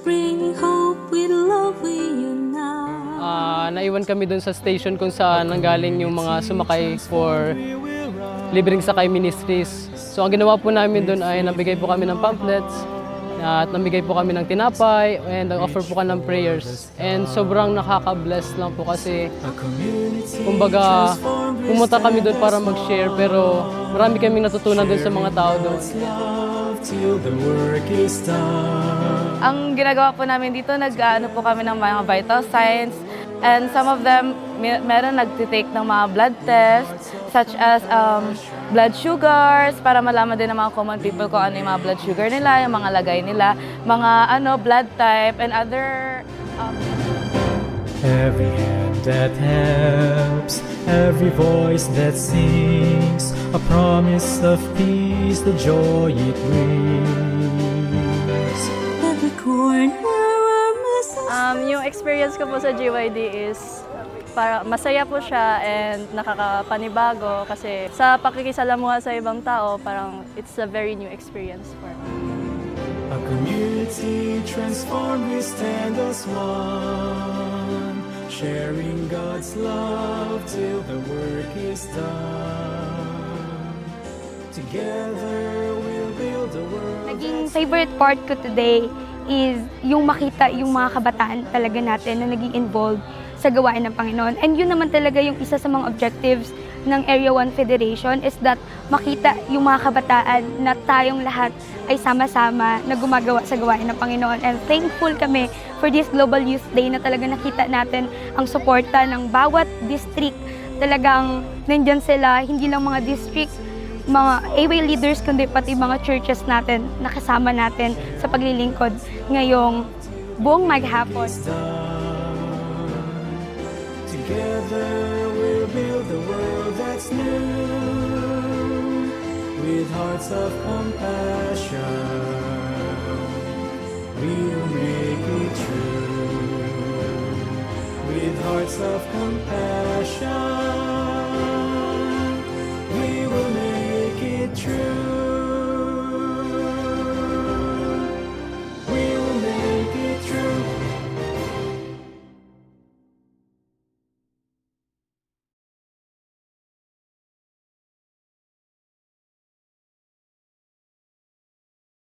bring hope with love we unite. Naiwan kami dun sa station kung saan nanggaling yung mga sumakay for Libreng Sakay Ministries. So ang ginawa po namin dun ay nabigay po kami ng pamphlets at nabigay po kami ng tinapay and nag-offer po kami ng prayers. And sobrang nakaka-bless lang po kasi kumbaga pumunta kami dun para mag-share pero marami kaming natutunan dun sa mga tao doon. Ang ginagawa po namin dito, nag-ano po kami ng mga vital signs. And some of them, meron nagtitake ng mga blood tests, such as blood sugars, para malaman din ng mga common people kung ano yung mga blood sugar nila, yung mga lagay nila, mga blood type, and other... Every hand that helps, every voice that sings, a promise of peace, the joy it brings. Every corner our message. Yung experience ko po sa GYD is para masaya po siya and nakakapanibago kasi sa pakikisalamuha sa ibang tao, parang it's a very new experience for me. A community transformed, we stand as one, sharing God's love till the work is done. Together we'll build a world. Naging favorite part ko today is yung makita yung mga kabataan talaga natin na naging involved sa gawain ng Panginoon. And yun naman talaga yung isa sa mga objectives ng Area 1 Federation is that makita yung mga kabataan na tayong lahat ay sama-sama na gumagawa sa gawain ng Panginoon. And thankful kami for this Global Youth Day na talaga nakita natin ang suporta ng bawat district. Talagang nandyan sila, hindi lang mga district, mga AWay leaders, kundi pati mga churches natin, nakasama natin sa paglilingkod ngayong buong maghapon. Together we'll build a world that's new, with hearts of compassion, we'll make it true. With hearts of compassion,